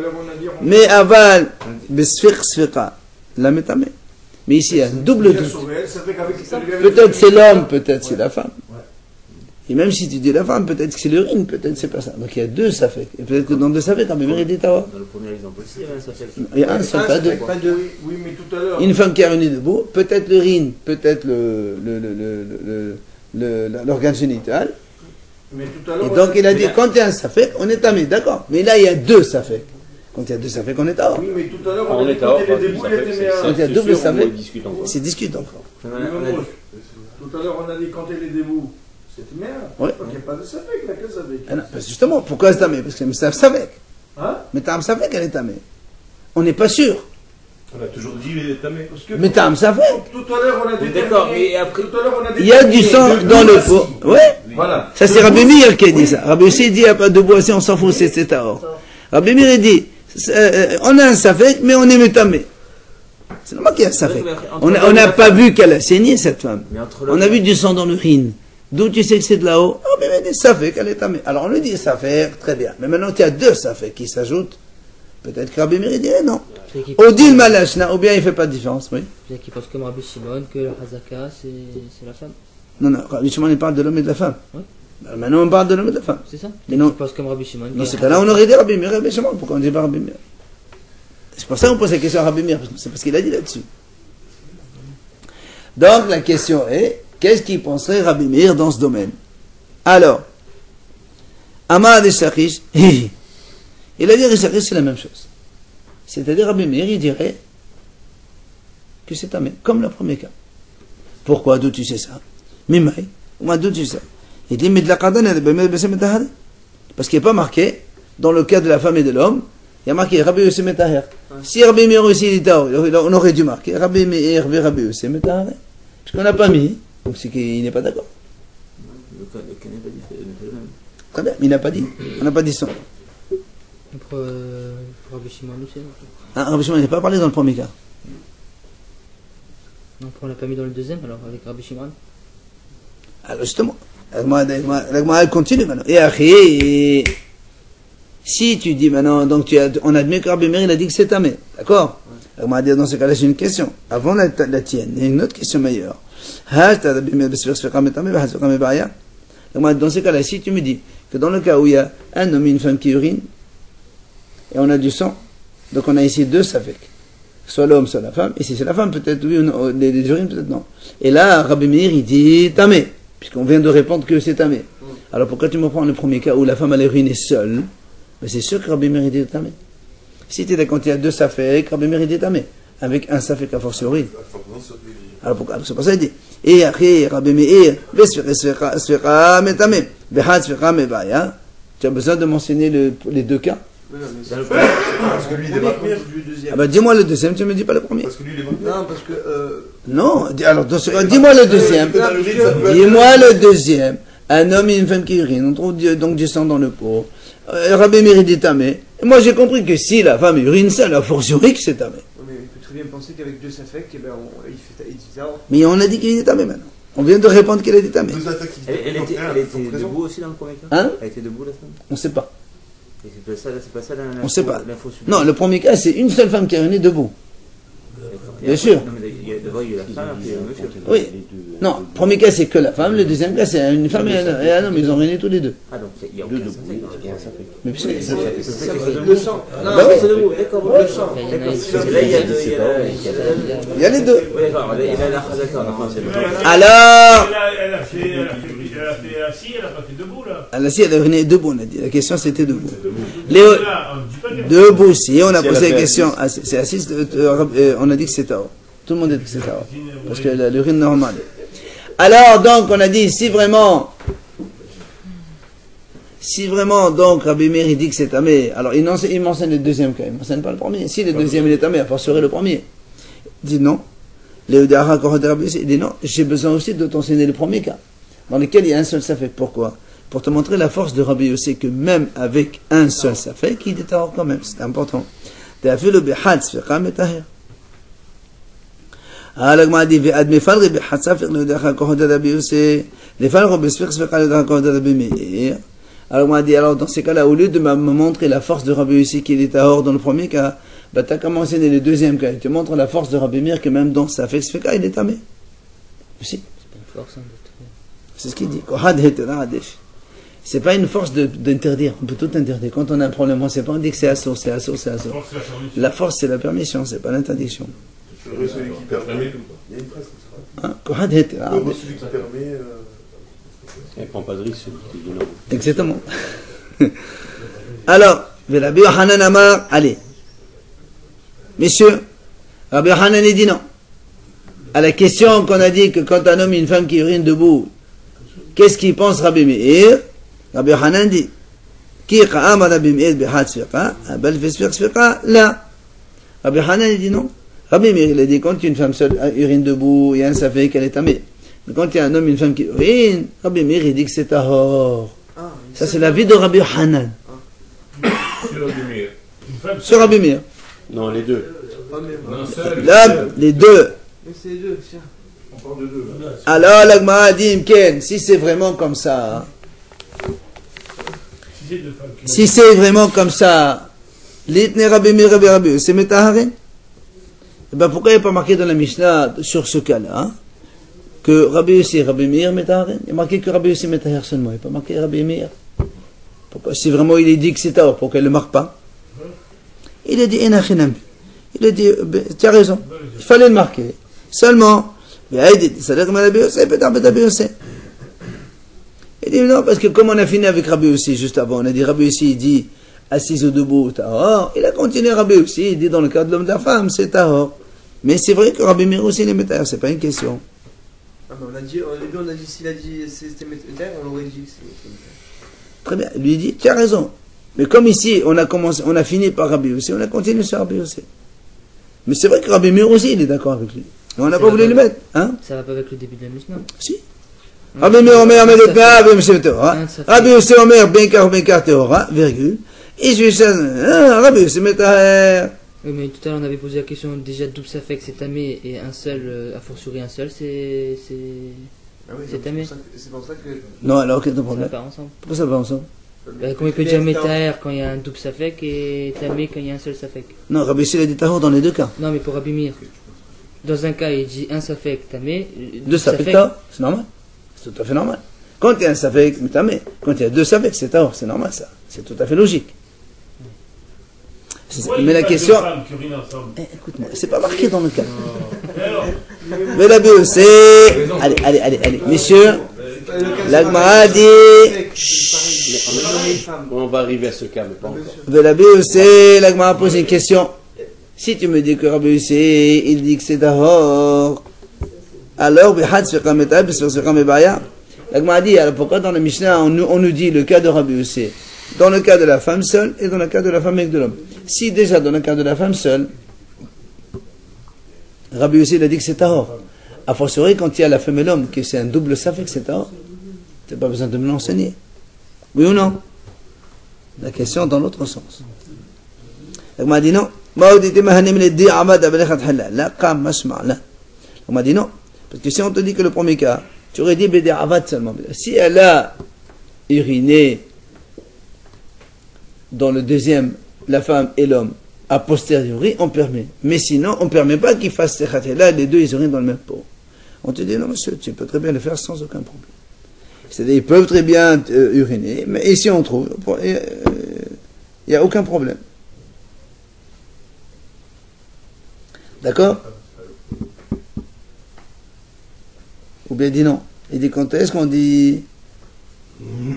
Mais aval, besfiq sfiqa, la métamé. Mais ici, il y a un double doute. Peut-être c'est l'homme, peut-être c'est la femme. Et même si tu dis la femme, peut-être que c'est l'urine, peut-être c'est pas ça. Donc il y a deux safek. Et peut-être que dans deux safek, Rabbi Meir dit tawa. Dans le premier exemple aussi, il y avait un safek. Il y a un seul, pas deux. Oui, mais tout à l'heure. Une femme qui a uriné debout, peut-être l'urine, peut-être l'organe génital. Mais tout à l'heure. Et donc il a dit, quand il y a un safek, on est tamé, d'accord. Mais là, il y a deux safek. Quand il y a deux safek, on est tawa. Oui, mais tout à l'heure, on a dit quand il est debout, il était meilleur. Quand il y a double safek, C'est discute encore. Tout à l'heure, on a dit quand il est debout. C'est meilleur. Oui. Donc il n'y a pas de safek, il n'y a que safek. Ah non, parce que justement, pourquoi c'est tamé? Parce que c'est un safek. Hein? Mais t'as un safek, elle est tamé. On n'est pas sûr. On a toujours dit il est tamé. Mais t'as un safek. Tout à l'heure, on a dit. D'accord, mais après. Tout à l'heure, on a dit. Il y a du sang dans le pot. Ouais. Voilà. Ça, c'est Rabbi Meir qui a dit ça. Rabbi aussi dit, il n'y a pas de boisson, on s'en fout, c'est tahor. Rabbi Meir dit, on a un safek, mais on est métamé. C'est normal qu'il y a un safek. On n'a pas vu qu'elle a saigné, cette femme. On a vu du sang dans l'urine. D'où tu sais que c'est de là-haut? Ah, mais il dit safek, elle est tamée. Alors on lui dit safek, très bien. Mais maintenant, il y a deux safek qui s'ajoutent. Peut-être que Rabbi Meir dirait non. Odil malachna, ou bien il ne fait pas de différence, oui. Peut-être qu'il pense comme Rabbi Shimon que le Hazaka c'est la femme. Non, Rabbi Shimon, il parle de l'homme et de la femme. Oui. Alors, maintenant, on parle de l'homme et de la femme. C'est ça? Mais non. Il pense comme Rabbi Shimon. Dans ce cas-là, on aurait dit Rabbi Meir, Rabbi Shimon. Pourquoi on ne dit pas Rabbi Meir? C'est pour ça qu'on pose la question à Rabbi Meir, c'est parce qu'il a dit là-dessus. Donc, la question est, qu'est-ce qu'il penserait Rabbi Meir dans ce domaine? Alors, Amar Rishakish, il a dit Rishakish, c'est la même chose. C'est-à-dire, Rabbi Meir, il dirait que c'est tamé, comme le premier cas. Pourquoi? D'où tu sais ça? Mimaï, moi, d'où tu sais? Il dit, mais de la qadana, parce qu'il n'est pas marqué, dans le cas de la femme et de l'homme, il y a marqué Rabbi Yossi Metaher. Si Rabbi Meir aussi dit tahor, on aurait dû marquer Rabbi Meir ve Rabbi Yossi Metaher. Parce qu'on n'a pas mis, donc c'est qu'il n'est pas d'accord. le cas n'est pas le même. Très bien, mais il n'a pas dit. On n'a pas dit ça. Pour Rabbi Shimon aussi. Hein, Rabbi Shimon n'a pas parlé dans le premier cas. Non, on l'a pas mis dans le deuxième alors avec Rabbi Shimon. Alors justement, elle continue maintenant. Et après, si tu dis maintenant, donc on admet que Rabbi Meir il a dit que c'est tamé, d'accord? On va dire dans ce cas-là, j'ai une question. Avant la tienne, il y a une autre question meilleure. Dans ce cas-là, si tu me dis que dans le cas où il y a un homme et une femme qui urinent, et on a du sang, donc on a ici deux safek. Soit l'homme, soit la femme. Et si c'est la femme, peut-être oui ou non, les urines, peut-être non. Et là, Rabbi Meir, il dit tamé, puisqu'on vient de répondre que c'est tamé. Alors pourquoi tu me prends le premier cas où la femme elle est urinée seule? Mais c'est sûr que Rabbi Meir, il dit tamé. Si tu es d'accord, il y a deux safek, Rabbi Meir, il dit tamé. Avec un safek à fortiori. Alors pourquoi? C'est pour ça qu'il dit. Et après, Rabbi Meir, sfera metamé, behad sfera mebaya. Tu as besoin de mentionner les deux cas? Parce que lui, il est marqué du deuxième. Ah bah dis-moi le deuxième, tu me dis pas le premier. Parce que lui, il est marqué. Non, parce que. Non, alors dans ce cas, dis-moi le deuxième. Dis-moi le deuxième. Un homme et une femme qui urinent, on trouve donc du sang dans le pot. Rabbi Meir dit tamé. Et moi j'ai compris que si la femme urine seule, a fortiori que c'est tamé. Mais il peut très bien penser qu'avec deux safek, eh ben, il fait ça. Mais on a dit qu'il était tamé maintenant. On vient de répondre qu'il était tamé. Elle était debout aussi dans le premier cas? Hein? Elle était debout la femme? On sait pas. Et c'est pas ça l'info? On sait pas. Non, le premier cas c'est une seule femme qui a uriné debout. Bien sûr. Non, mais devant il y a la femme, puis il y a le monsieur. Oui. Non, le premier cas c'est que la femme, le deuxième cas c'est une femme et un homme, ils ont uriné tous les deux. Ah donc il y a aucun Mais puisque Le sang. Non, Bah oui. c'est debout, d'accord, le sang. Là il y a deux. il y a les deux. Oui, d'accord, il a la d'accord, c'est le Alors, Elle a fait assis, elle a pas fait debout là. alors si elle a uriné debout, on a dit. La question c'était debout. Là, on dit pas qu'elle- Debout, si on a Si elle posé a la fait question, c'est assis, on a dit que c'est tao. Tout le monde a dit que c'est tao. Parce que l'urine normale. Alors, donc, on a dit, si vraiment, donc, Rabbi Meir, il dit que c'est tamé, alors il mentionne le deuxième cas, il ne mentionne pas le premier. Si le deuxième, il est tamé, à fortiori le premier. Il dit non. Il dit non, j'ai besoin aussi de t'enseigner le premier cas, dans lequel il y a un seul safek. Pourquoi? Pour te montrer la force de Rabbi Yossi, que même avec un seul safek, il est tahor quand même, c'est important. T'as-tu behad sfecha metahir? Alors, il dit, ve'ad mefalri behad safek le'udecha kohod Rabbi Yossi, lefalro besfech sfecha le'udecha kohod Rabbi Meir. Alors, il dit, alors, dans ces cas-là, au lieu de me montrer la force de Rabbi Yossi, qu'il est tahor dans le premier cas, bah, t'as qu'à mentionner le deuxième cas, il te montre la force de Rabbi Meir, que même dans safek sfecha, il est tamé. Aussi. C'est pas une force, hein, C'est ce qu'il dit. Kohad hetera adef. C'est pas une force d'interdire. On peut tout interdire. Quand on a un problème, on sait pas, on dit que c'est assaut, c'est assaut, c'est assaut. Force la permission. La force, c'est la permission, c'est pas l'interdiction. Celui qui permet. Il y a une phrase comme ça. Hein? Kohad hetera Comme adef. celui qui permet. Elle prend pas de risque, celui qui dit non. Exactement. Alors, Rabbi Yohanan Amar, allez. Messieurs, Rabbi Yohanan il dit non. À la question qu'on a dit que quand un homme et une femme qui urinent debout, qu'est-ce qu'il pense Rabbi Meir? Rabbi Yohanan dit, Ki qa'ama Rabbi Meir bihad sfiqa, abal fesfiq sfiqa, là. Rabbi Yohanan il dit non. Rabbi Meir il a dit, quand une femme seule urine debout, il y a un safek, elle est tamée. Mais quand il y a un homme et une femme qui urine, Rabbi Meir il dit que c'est tahor. Ça c'est la vie de Rabbi Yohanan. Sur la lumière. Une femme Sur Rabbi Meir. Non, les deux. Là, les deux. Mais c'est les deux, tiens. On parle de deux. Là. Alors, l'Agmara dit, Imken, si c'est vraiment comme ça, hein, Si c'est deux femmes qui. si c'est vraiment comme ça, l'itne Rabbi Meir, Rabbi, c'est Metaharen. Eh ben, pourquoi il n'y a pas marqué dans la Mishnah, sur ce cas-là, hein, que Rabbi Yossi, Rabbi Meir, Metaharen? Il y a marqué que Rabbi Yossi, Metaharen seulement, il n'y a pas marqué Rabbi Meir. Pourquoi? Si vraiment il est dit que c'est tard, pourquoi il ne le marque pas? Il a dit, Enachinam. Il a dit, tu as raison, il fallait le marquer. Seulement, il dit non, parce que comme on a fini avec Rabbi Yossi juste avant, on a dit Rabbi Yossi, il dit assis ou debout, tahor. Il a continué Rabbi Yossi, il dit dans le cas de l'homme de la femme, c'est tahor. Mais c'est vrai que Rabbi Meir aussi il est métaire, c'est pas une question. Ah, mais on a dit, au début, on a dit, s'il a dit c'était métaire, on aurait dit que c'est métaire. Très bien, lui il dit, tu as raison. Mais comme ici, on a fini par Rabbi Yossi, on a continué sur Rabbi Yossi. Mais c'est vrai que Rabbi Meir aussi, il est d'accord avec lui. Mais on n'a pas voulu le mettre, hein? Ça va pas avec le début de la Mishnah. Si. Rabbi Meir Omer Ahmed et Tmea, Rabbi Yosef Tehora. Rabbi Yosef Omer Ben Kar Tehora, virgule. Rabbi Yosef Metaher. Oui, mais tout à l'heure on avait posé la question déjà double safek c'est tamé et un seul, a fortiori un seul, c'est c'est tamé. C'est pour ça que. Non, alors quel est ton Ça va problème? pas ensemble. Pourquoi ça va ensemble? Bah, comment il peut dire métaher quand il y a un double safek et tamé quand il y a un seul safek? Non, Rabbi Yosef a dit Tahor dans les deux cas. Non, mais pour Rabbi Meir, dans un cas il dit un safek tamé, Deux safek Tahor, c'est normal. C'est tout à fait normal. Quand il y a un safek, mais quand il y a deux safek, c'est Tahor, c'est normal ça. C'est tout à fait logique. Mais la question. Écoute-moi, c'est pas marqué dans le cas. Mais la BE, c'est. Allez, messieurs. L'Agmara dit. On va arriver à ce cas, mais pas encore. Mais la BE, c'est. L'Agmara pose une question. Si tu me dis que Rabbi Yosef, il dit que c'est Tahor, alors, l'Agmara dit, alors pourquoi dans le Mishnah, on nous dit le cas de Rabbi Yosef, dans le cas de la femme seule et dans le cas de la femme avec de l'homme. Si déjà dans le cas de la femme seule, Rabbi Yosef a dit que c'est Tahor. A fortiori, quand il y a la femme et l'homme, que c'est un double safek, c'est Tahor. Tu n'as pas besoin de me l'enseigner. Oui ou non? La question dans l'autre sens. On m'a dit non. On m'a dit non. Parce que si on te dit que le premier cas, tu aurais dit Bédé Avad seulement. Si elle a uriné dans le deuxième, la femme et l'homme, a posteriori, on permet. Mais sinon, on ne permet pas qu'ils fassent ces là, les deux, ils urinent dans le même pot. On te dit, non monsieur, tu peux très bien le faire sans aucun problème. C'est-à-dire, ils peuvent très bien uriner, mais ici on trouve, il n'y a aucun problème. D'accord? Ou bien il dit non. Il dit quand est-ce qu'on dit.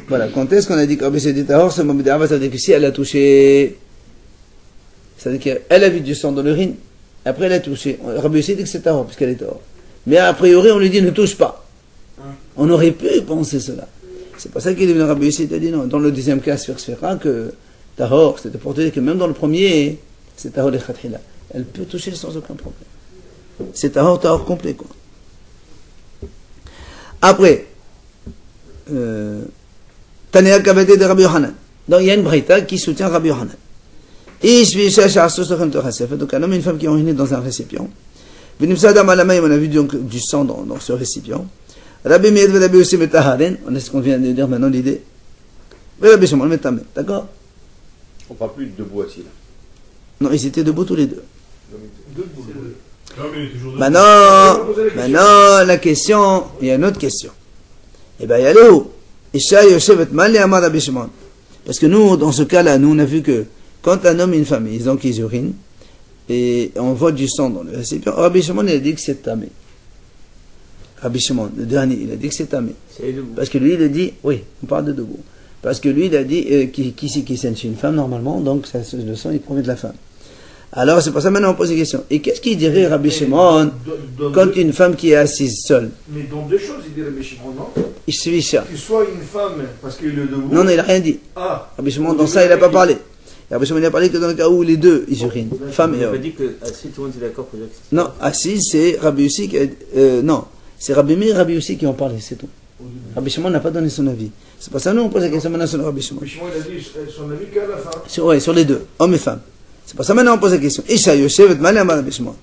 Voilà, quand est-ce qu'on a dit que c'est dit Tahor, c'est Mohamed Arba, ça veut dire que si elle a touché. C'est-à-dire qu'elle a vu du sang dans l'urine, après elle a touché. Rabbi Yosef dit que c'est Tahor, puisqu'elle est Tahor. Mais a priori, on lui dit ne touche pas. On aurait pu penser cela. C'est pas ça qu'il est venu Rabbi Yosef, il a dit non. Dans le deuxième cas, se fera que Tahor, c'était pour te dire que même dans le premier, c'est Tahor et Khatila. Elle peut toucher sans aucun problème. C'est Tahor complet, quoi. Après, Tania Kabete de Rabbi Yohanan. Donc il y a une braïta qui soutient Rabbi Yohanan. Donc un homme et une femme qui ont uriné dans un récipient. On a vu donc du sang dans ce récipient. Rabbi Meir et Rabbi Yosef Metaharen, on est ce qu'on vient de dire maintenant l'idée. Rabbi Shimon Metameh, d'accord? On ne parle plus de debout assis là. Non, ils étaient debout tous les deux. Maintenant, la question, il y a une autre question. Eh bien, il y a le où? Isha Yoshevet Mal et Amar Rabbi Shimon. Parce que nous, dans ce cas-là, nous, on a vu que quand un homme et une femme, ils urinent, et on voit du sang dans le récipient, Rabbi Shimon, il a dit que c'est tamé. Rabbi Shimon, le dernier, il a dit que c'est tamé. Parce que lui, il a dit, oui, on parle de debout. Parce que lui, il a dit, qui saigne chez une femme, normalement, donc le sang, il provient de la femme. Alors, c'est pour ça maintenant on pose une question. Et qu'est-ce qu'il dirait Rabbi Shimon quand une femme qui est assise seule? Mais dans deux choses, il dit Rabbi Shimon, non? Il suit ça. Que soit une femme, parce qu'il est debout. Non, il n'a rien dit. Ah. Rabbi Shimon, dans ça, il n'a pas parlé. Rabbi Shimon, il n'a parlé que dans le cas où les deux, ils urinent. Femme et On a homme. dit que assis, tout le monde est d'accord pour dire que c'est. Non, assise, c'est Rabbi Yossi qui non, c'est Rabbi Meir et Rabbi Yossi qui ont parlé, c'est tout. Rabbi Shimon n'a pas donné son avis. C'est pour ça que nous, on pose la question maintenant sur Rabbi Shimon. Rabbi Shimon, il a dit son avis qu'à la fin. Sur les deux, hommes et femmes. C'est pour ça maintenant on pose la question. Isha Yoshevet Mal et Amar Rabbi Shimon.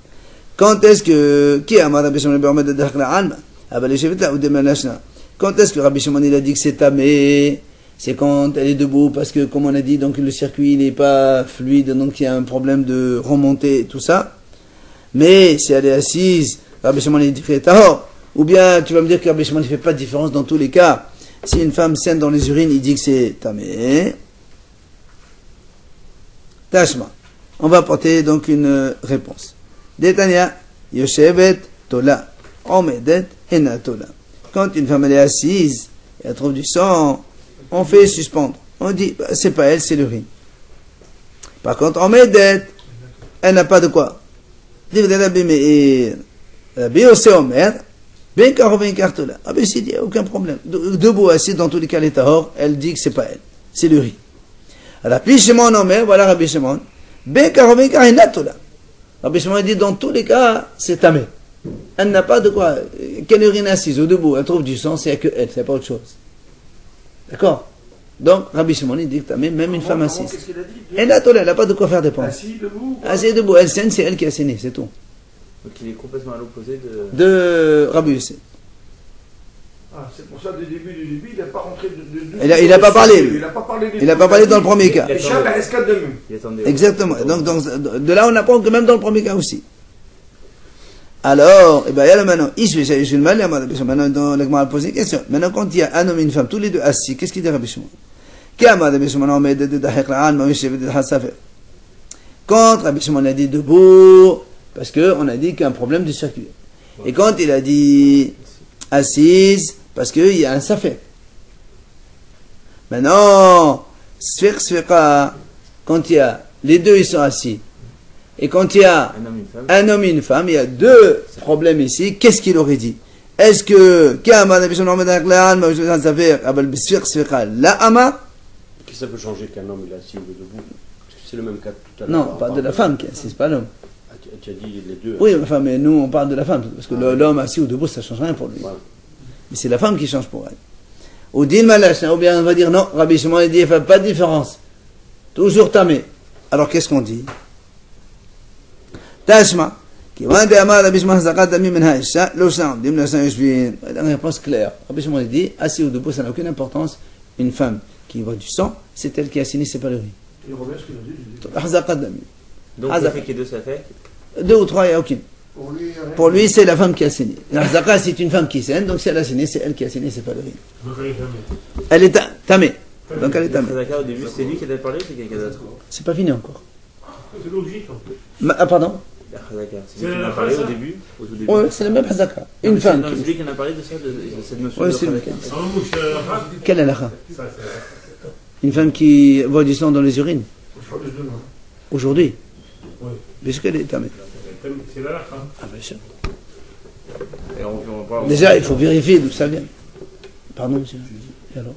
Quand est-ce que. Qui est Amar Rabbi Shimon? Quand est-ce que Rabbi Shimon il a dit que c'est tamé? C'est quand elle est debout, parce que, comme on a dit, donc le circuit n'est pas fluide, donc il y a un problème de remontée et tout ça. Mais si elle est assise, Rabbi Shimon il dit que c'est tahor. Ou bien tu vas me dire que Rabbi Shimon ne fait pas de différence dans tous les cas. Si une femme saigne dans les urines, il dit que c'est tamé. Tashma. On va apporter donc une réponse. Détania, Yoshevet Tola, Omedet Ena Tola. Quand une femme elle est assise et elle trouve du sang, on fait suspendre. On dit, bah, c'est pas elle, c'est l'urine. Par contre, Omedet, elle n'a pas de quoi. Rabbi Yosef Omer, Ben Karo Ben Kartola. Ah ben c'est dit, aucun problème. Debout assis, dans tous les cas, les tahor, elle dit que c'est pas elle, c'est l'urine. Rabbi Shimon Omer, voilà Rabbi Shimon. Ben Karo Ben Karinatola. Rabbi Shimon dit dans tous les cas, c'est tamé. Elle n'a pas de quoi. Qu'elle urine assise ou debout, elle trouve du sang, c'est que elle, c'est pas autre chose. D'accord? Donc, Rabbi Shimon il dit que même une femme assise. Qu'est-ce qu'il a dit? Elle n'a pas de quoi faire dépendre. Assis, debout. Assise debout, elle saigne, c'est elle qui a saigné, c'est tout. Donc il est complètement à l'opposé de. De Rabbi Yossi. Ah, c'est pour ça, du début, il n'a pas rentré de. Il n'a pas parlé, lui. Il n'a pas parlé des Il n'a pas parlé dans le premier cas. Et Charles a escadé de même. Il attendait. Exactement. Donc, de là, on apprend que même dans le premier cas aussi. Alors, eh ben, il y a là maintenant, maintenant, dans l'Agma a posé une question. Maintenant, quand il y a un homme et une femme, tous les deux assis, qu'est-ce qu'il dit Rabbi Shimon? Quand Rabbi Shimon a dit debout, parce qu'on a dit qu'il y a un problème de circuit. Et quand il a dit assise, parce qu'il y a un safek. Maintenant, quand il y a les deux, ils sont assis. Et quand il y a un homme et une femme, il y a deux problèmes ici. Qu'est-ce qu'il aurait dit? Est-ce que Qu'est-ce que ça peut changer qu'un homme il est assis ou debout? C'est le même cas tout à l'heure. Non, on parle de la femme qui est assise, pas l'homme. Ah, tu as dit les deux. Oui, enfin, mais nous, on parle de la femme. Parce que l'homme assis ou debout, ça ne change rien pour lui. Voilà. Mais c'est la femme qui change pour elle. Ou din malash, ou bien on va dire non, Rabbi Shimon il dit, il ne fait pas de différence. Toujours tamé. Alors qu'est-ce qu'on dit? Tashma. Une réponse claire. Rabbi Shimon dit, assis ou debout, ça n'a aucune importance. Une femme qui voit du sang, c'est elle qui a saigné ses pèlerins. Il revient à ce qu'il a dit. Donc le fait qu'il y ait deux, ça fait. Deux ou trois, il n'y a aucune. Pour lui, c'est la femme qui a saigné. L'Azaka, c'est une femme qui saigne, donc si elle a saigné, c'est elle qui a saigné ses pèlerins. Elle est tamée. Donc elle est tamée. Au début, c'est lui qui avait parlé ou c'est quelqu'un d'autre? C'est pas fini encore. C'est logique en fait. Ah, pardon? C'est lui qui en a parlé au début. Oui, c'est le même Hazaka. Une femme. C'est lui qui en a parlé de ça, de cette notion Oui, de c'est lui. Khazaka. Quelle halakha? Une femme qui voit du sang dans les urines. Aujourd'hui. Oui. Puisqu'elle est tamée. C'est là. Ah, bien sûr. Et on Déjà, il faut vérifier d'où ça vient. Pardon, monsieur. Et alors?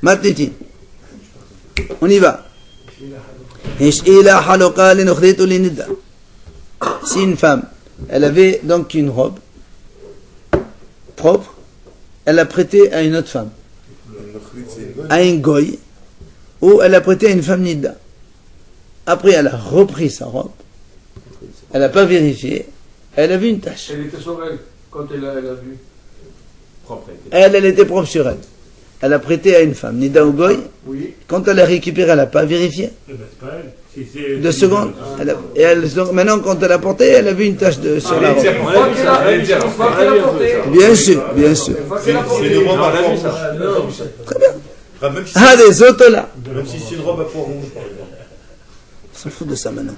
Matniti. On y va. Si une femme, elle avait donc une robe propre, elle l'a prêtée à une autre femme, à un goy, ou elle l'a prêtée à une femme nida. Après, elle a repris sa robe, elle n'a pas vérifié, elle a vu une tache. Elle était sur elle quand elle a vu. Elle était propre sur elle. Elle a prêté à une femme, nida ou goy. Oui. Quand elle a récupéré, elle n'a pas vérifié. C'est pas elle. C'est 2 secondes. Donc, maintenant, quand elle a porté, elle a vu une tache sur la robe. Bien sûr, bien sûr. C'est une robe à poids rouge. Très bien. Ah, même si Ah, des autres là. même si c'est une robe à poids rouge. On s'en fout de ça maintenant.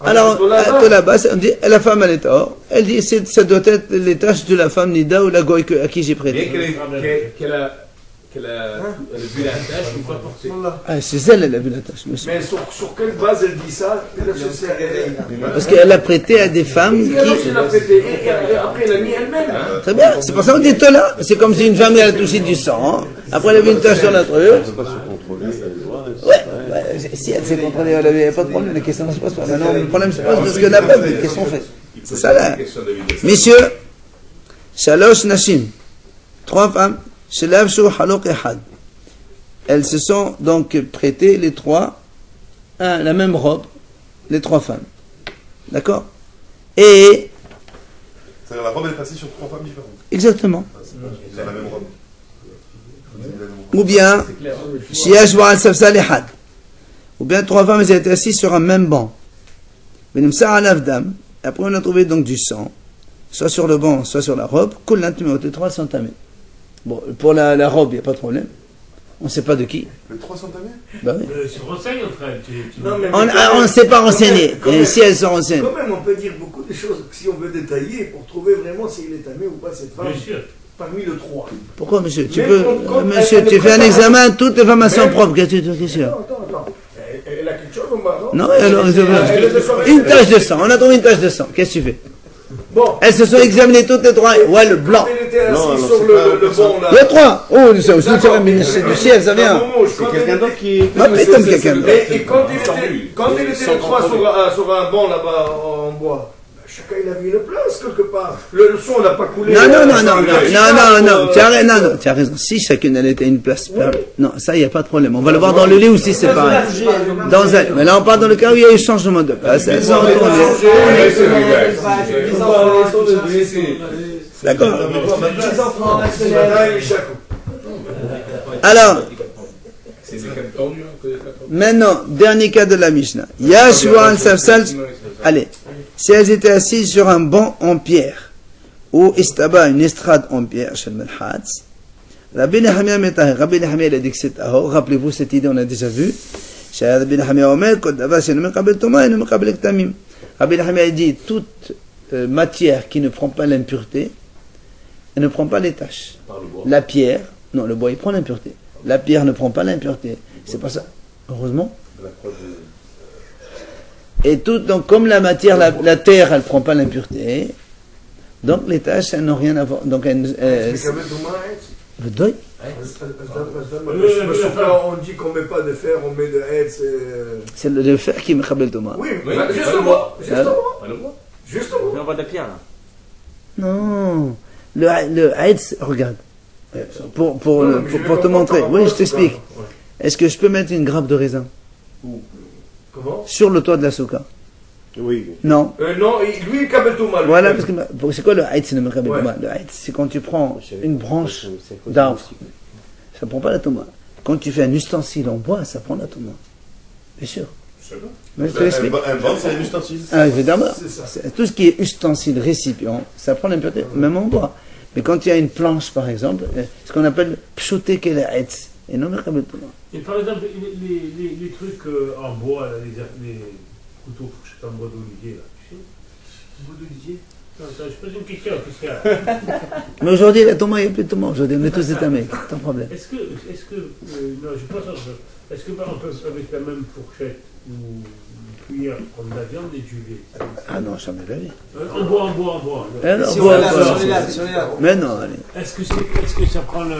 Alors, là-bas, on dit, la femme, elle est hors. Elle dit, ça doit être les tâches de la femme Nida ou la goy à qui j'ai prêté. Qu'elle a vu la tâche une fois portée. Ah, c'est elle a vu la tâche, monsieur. Mais sur quelle base elle dit ça? Parce qu'elle a prêté à des femmes qui... Elle a prêté et après elle a mis elle-même. Très bien, c'est pour ça qu'on dit là. C'est comme si une femme, elle a touché du sang. Après, elle a vu une tache sur la truc. Elle ne peut pas se contrôler. Ouais, si elle s'est contrôlée, elle n'avait pas de problème, la question ne se pose pas. Maintenant, le problème se pose parce qu'elle n'a pas vu. Qu'est-ce qu'on fait? C'est ça là. Messieurs, Shalosh Nashim, 3 femmes, Shelavshu Halok Ehad. Elles se sont donc prêtées, les 3, la même robe, les 3 femmes. D'accord? Et. C'est-à-dire la robe elle est passée sur 3 femmes différentes. Exactement. C'est la même robe. Ou bien, Shiash Wa'al Safsal Ehad. Ou bien 3 femmes, elles étaient assises sur un même banc. Venimsa Alavdam. Après, on a trouvé donc du sang, soit sur le banc, soit sur la robe. Kullant les 3 sont tamés. Bon, pour la robe, il n'y a pas de problème. On ne sait pas de qui. Les 3 sont tamés? Bah oui. Se renseigne entre elles. On ne s'est pas renseigné. Et si elles sont renseignées. Quand même, on peut dire beaucoup de choses si on veut détailler pour trouver vraiment s'il est tamé ou pas cette femme. Bien sûr. Parmi les 3. Pourquoi, monsieur? Monsieur, tu fais un examen, toutes les femmes sont propres. Qu'est-ce que tu Attends. Elle a quelque chose ou pas, non? Non, alors, une tache de sang. On a trouvé une tache de sang. Qu'est-ce que tu fais? Bon. Elles se sont examinées toutes les 3. Ouais, le blanc. Elle était assise sur le banc là. Les 3. Oh, ça aussi, c'est du ciel, ça vient. C'est quelqu'un d'autre qui. Ma putain, quelqu'un d'autre. Et quand il était les 3 sur un banc là-bas en bois, Chacun il a vu une place quelque part. Le son n'a pas coulé. Non, tu as raison. Si chacune elle était une place, non, ça il n'y a pas de problème. On va le voir dans le lit aussi, c'est pareil. Mais là on parle dans le cas où il y a eu changement de place. Elles sont retournées. D'accord. Alors, maintenant, dernier cas de la Mishnah. Yashua al-Safsal. Allez, si elles étaient assises sur un banc en pierre, ou istaba, une estrade en pierre, chez le Melhatz, Rabbi Nehemiah Metahir, Rabbi Nehemiah il a dit que c'est tahor, rappelez-vous cette idée, on a déjà vu. Rabbi Nehemiah Omer, Kodava, c'est le Mekabel Toma et le Mekabel Ktamim. Rabbi Nehemiah dit toute matière qui ne prend pas l'impureté, elle ne prend pas les taches. La pierre, non, le bois il prend l'impureté. La pierre ne prend pas l'impureté. C'est pas ça. Heureusement. Et tout, donc comme la matière, la terre, elle ne prend pas l'impureté, donc les tâches, elles n'ont rien à voir. Donc le deuil. On dit qu'on ne met pas de fer, on met de haie. C'est le fer qui me rappelle Thomas. Oui, justement. Mais on voit de la pierre là. Non. Le haïtz, regarde. Pour te montrer. Oui, je t'explique. Est-ce que je peux mettre une grappe de raisin? Comment? Sur le toit de la souka? Oui. Non. Non, lui, il kabel tout mal. Voilà, parce que c'est quoi le haïtz, c'est le kabel Thomas? Le haïtz, c'est quand tu prends une branche d'arbre. Ça ne prend pas la tomate. Quand tu fais un ustensile en bois, ça prend la tomate. Bien sûr. Un banc, c'est un ustensile. Ah, évidemment. Tout ce qui est ustensile, récipient, ça prend l'impureté, même en bois. Mais quand il y a une planche, par exemple, ce qu'on appelle pchoté kelaetz, et non le kabel Thomas. Et par exemple, les trucs en bois, là, les couteaux fourchettes en bois d'olivier, là, tu sais? Bois d'olivier? Non, je pose une question, qu'est-ce qu'il y a? Mais aujourd'hui, la tomate, il n'y a plus de tomate. Aujourd'hui, on est tous étamés. C'est un problème. Est-ce que non, je pense que, est-ce que par exemple, avec la même fourchette ou une cuillère, prendre de la viande et du lait? Ah non, jamais de la vie. En bois. Alors, Sur les lacs. mais non, allez. Est-ce que ça prend le...